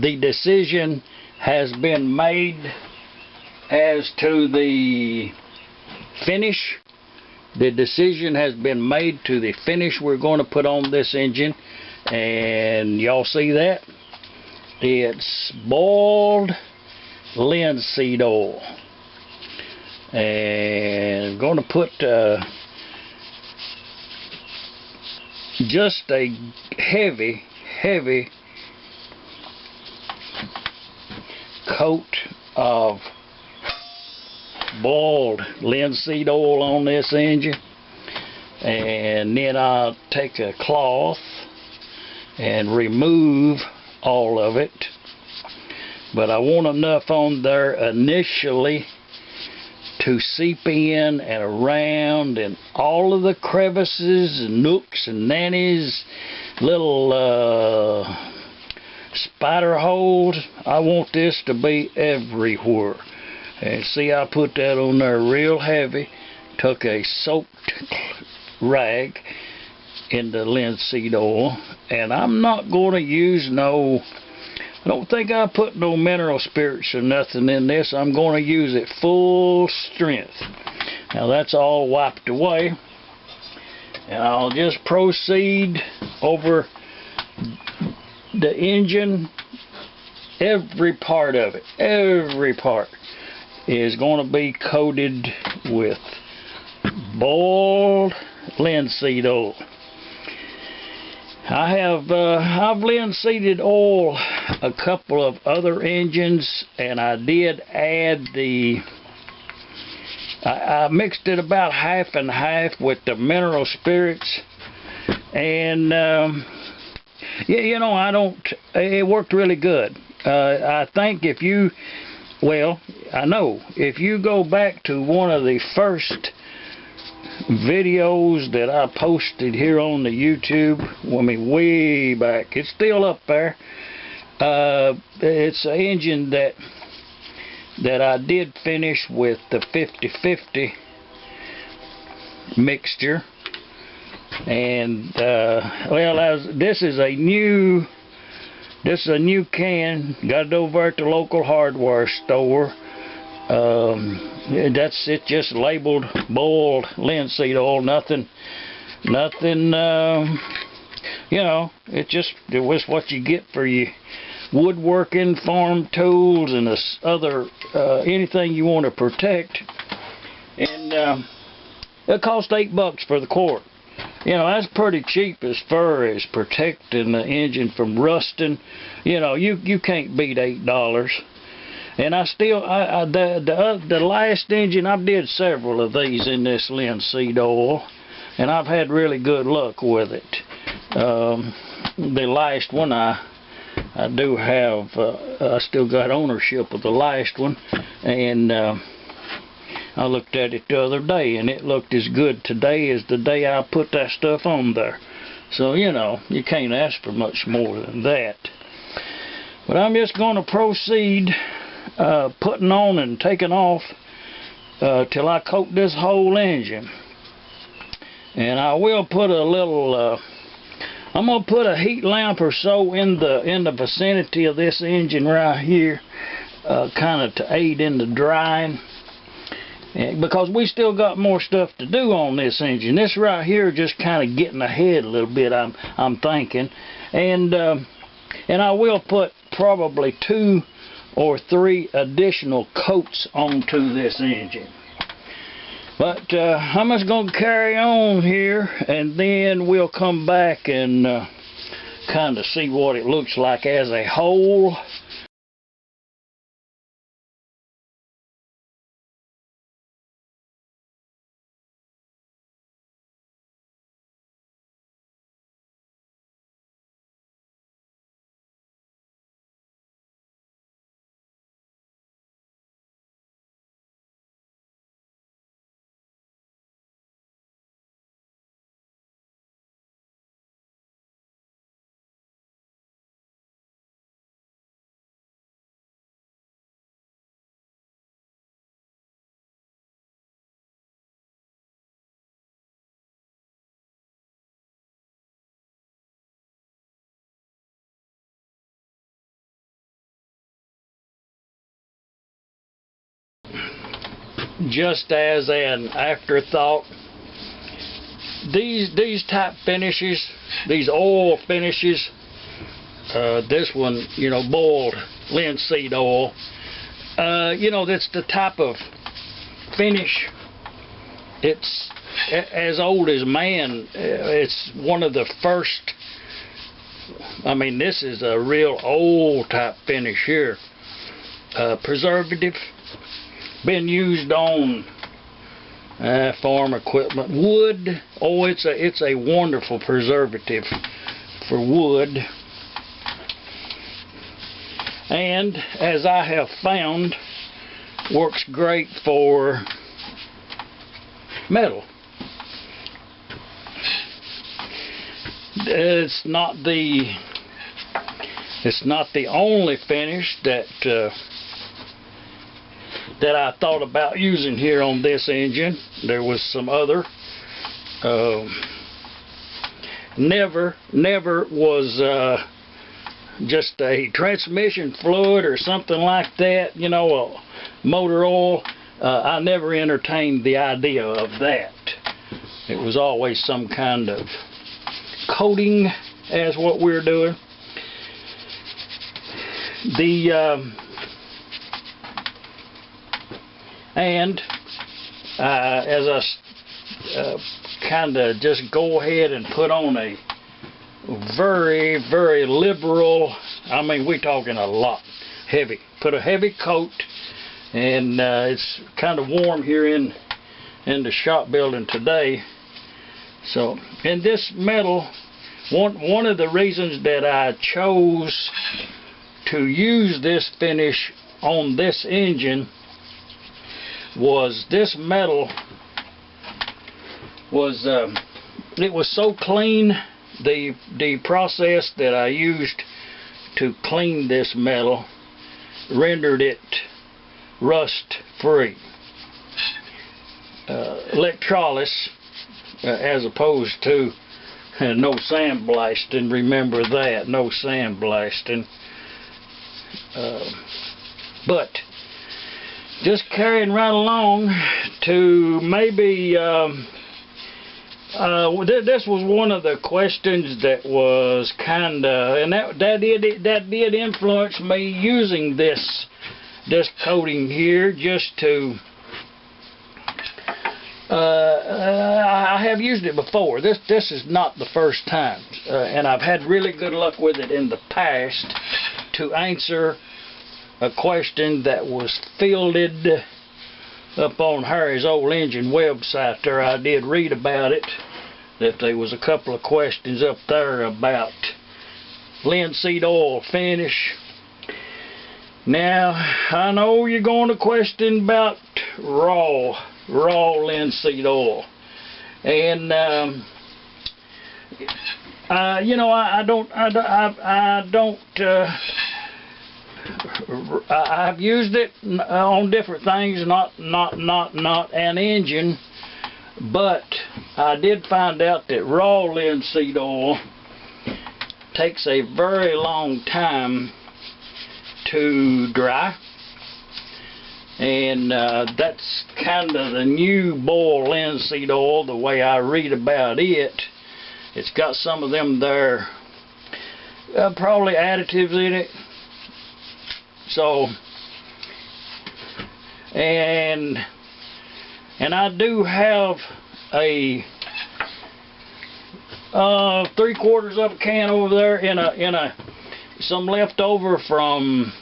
the decision has been made as to the finish. The decision has been made to the finish we're going to put on this engine, and y'all see that? It's boiled linseed oil, and I'm going to put just a heavy coat of boiled linseed oil on this engine, and then I'll take a cloth and remove all of it, but I want enough on there initially to seep in and around and all of the crevices and nooks and nannies, little spider holes. I want this to be everywhere. And see, I put that on there real heavy. Took a soaked rag in the linseed oil, and I'm not going to use no, I don't think I put no mineral spirits or nothing in this. I'm going to use it full strength. Now that's all wiped away, and I'll just proceed over the engine. Every part of it, every part is going to be coated with boiled linseed oil. I've linseeded oil a couple of other engines, and I did add I mixed it about half and half with the mineral spirits, and yeah, you know, it worked really good. I think if you, well, I know if you go back to one of the first videos that I posted here on the YouTube, I mean way back, it's still up there. It's an engine that I did finish with the 50-50 mixture, and well, this is a new can. Got it over at the local hardware store. That's it, just labeled boiled linseed oil. Nothing, you know, it was what you get for your woodworking, farm tools, and other anything you want to protect. And it cost $8 for the quart. You know, that's pretty cheap as far as protecting the engine from rusting. You know, you can't beat $8. And I still, the last engine, I did several of these in this linseed oil, and I've had really good luck with it. The last one, I do have, I still got ownership of the last one, and I looked at it the other day, and it looked as good today as the day I put that stuff on there. So, you know, you can't ask for much more than that. But I'm just going to proceed putting on and taking off till I coat this whole engine. And I will put a little, I'm going to put a heat lamp or so in the vicinity of this engine right here, kind of to aid in the drying. Because we still got more stuff to do on this engine. This right here just kind of getting ahead a little bit, I'm thinking. And I will put probably 2 or 3 additional coats onto this engine. But I'm just going to carry on here, and then we'll come back and kind of see what it looks like as a whole. just as an afterthought, these type finishes, these oil finishes, this one, you know, boiled linseed oil, you know, that's the type of finish. It's as old as man. It's one of the first. I mean, this is a real old type finish here. Preservative, been used on farm equipment. Wood, oh, it's a wonderful preservative for wood. And as I have found, works great for metal. It's not the only finish that I thought about using here on this engine. There was some other. Never was just a transmission fluid or something like that, you know, a motor oil. I never entertained the idea of that. It was always some kind of coating as what we're doing. And as I kind of just go ahead and put on a very, very liberal, I mean, we're talking a lot, heavy. Put a heavy coat, and it's kind of warm here in the shop building today. So, and this metal, one of the reasons that I chose to use this finish on this engine was this metal was it was so clean. The process that I used to clean this metal rendered it rust free. Electrolysis as opposed to no sandblasting. Remember that, no sandblasting. But just carrying right along to maybe this was one of the questions that was kinda, and that did influence me using this coating here, just to I have used it before. This is not the first time, and I've had really good luck with it in the past to answer a question that was fielded up on Harry's Old Engine website there. I did read about it, that there was a couple of questions up there about linseed oil finish. Now, I know you're going to question about raw linseed oil, and you know, I've used it on different things, not an engine, but I did find out that raw linseed oil takes a very long time to dry, and that's kind of the new boiled linseed oil, the way I read about it. It's got some of them there, probably additives in it. So, and I do have a 3/4 of a can over there in some left over from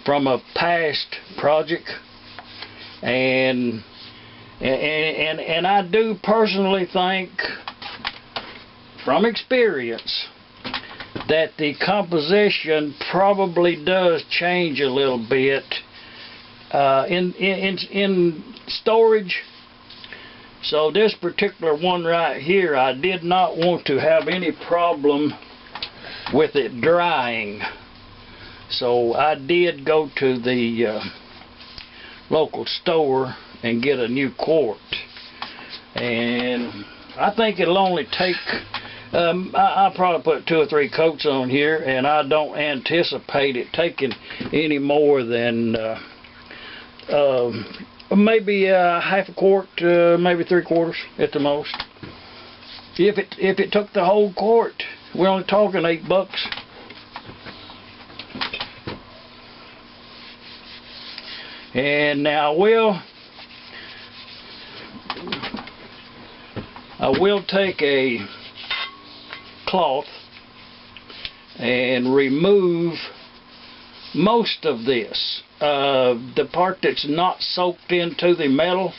a past project, and I do personally think, from experience, that the composition probably does change a little bit in storage. So this particular one right here, I did not want to have any problem with it drying. So I did go to the local store and get a new quart. And I think it'll only take, I'll probably put 2 or 3 coats on here, and I don't anticipate it taking any more than maybe half a quart, maybe 3/4 at the most. If it took the whole quart, we're only talking $8. And now I will take a cloth and remove most of this, the part that's not soaked into the metal.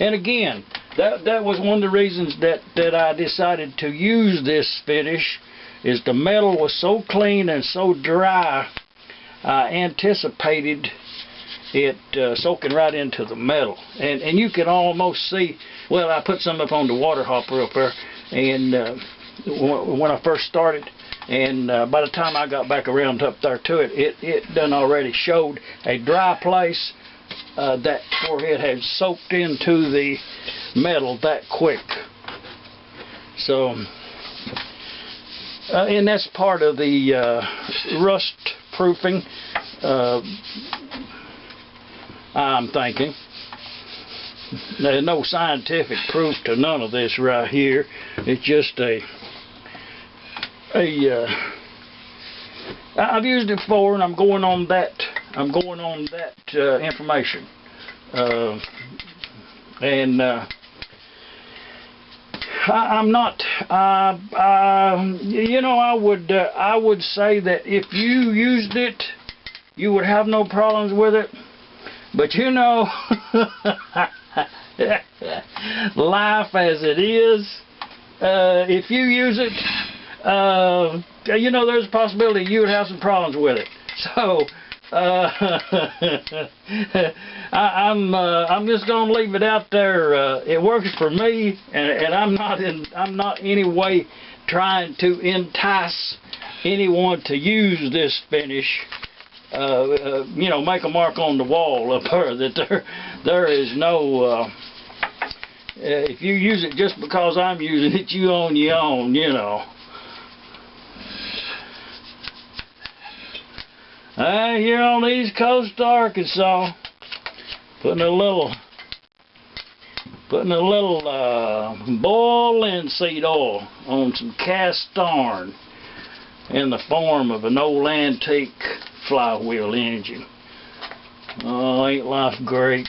And again, that was one of the reasons that I decided to use this finish, is the metal was so clean and so dry. I anticipated it soaking right into the metal, and you can almost see. Well, I put some up on the water hopper up there, and when I first started, and by the time I got back around up there to it done already showed a dry place that where it had soaked into the metal that quick. So, and that's part of the rust proofing. I'm thinking. There's no scientific proof to none of this right here. It's just I've used it before, and I'm going on that. Information. I'm not. You know, I would say that if you used it, you would have no problems with it. But you know, life as it is, if you use it, you know, there's a possibility you would have some problems with it. So I'm just gonna leave it out there. It works for me, and I'm not any way trying to entice anyone to use this finish. You know, make a mark on the wall up there that there is no. If you use it just because I'm using it, you own your own, you know. Here on the East Coast of Arkansas, putting a little boiled linseed oil on some cast iron in the form of an old antique flywheel engine. Oh, ain't life great?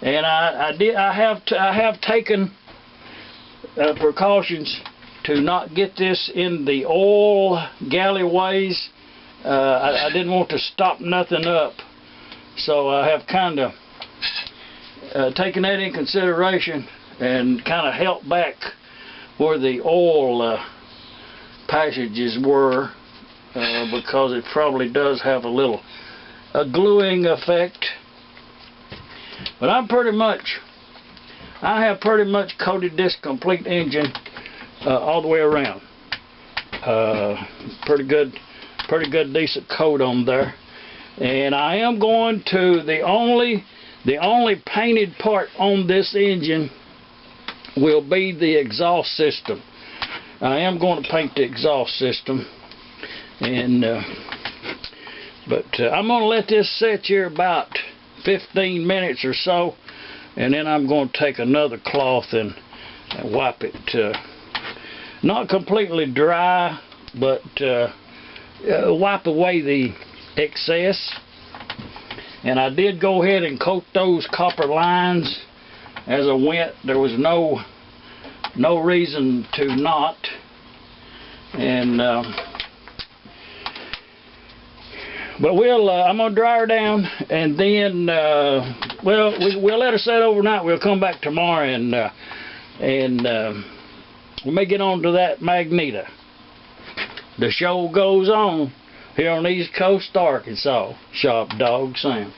And I have taken precautions to not get this in the oil galleyways. I didn't want to stop nothing up, so I have kind of taken that in consideration and kind of held back where the oil passages were, because it probably does have a gluing effect. But I have pretty much coated this complete engine all the way around. Pretty good decent coat on there. And I am going to, the only painted part on this engine will be the exhaust system. I am going to paint the exhaust system, and but I'm going to let this sit here about 15 minutes or so, and then I'm going to take another cloth and wipe it, not completely dry, but wipe away the excess. And I did go ahead and coat those copper lines as I went. There was no reason to not. And but I'm gonna dry her down, and then we'll let her set overnight. We'll come back tomorrow, and we may get on to that magneto. The show goes on here on the East Coast of Arkansas. Shop Dog Sam.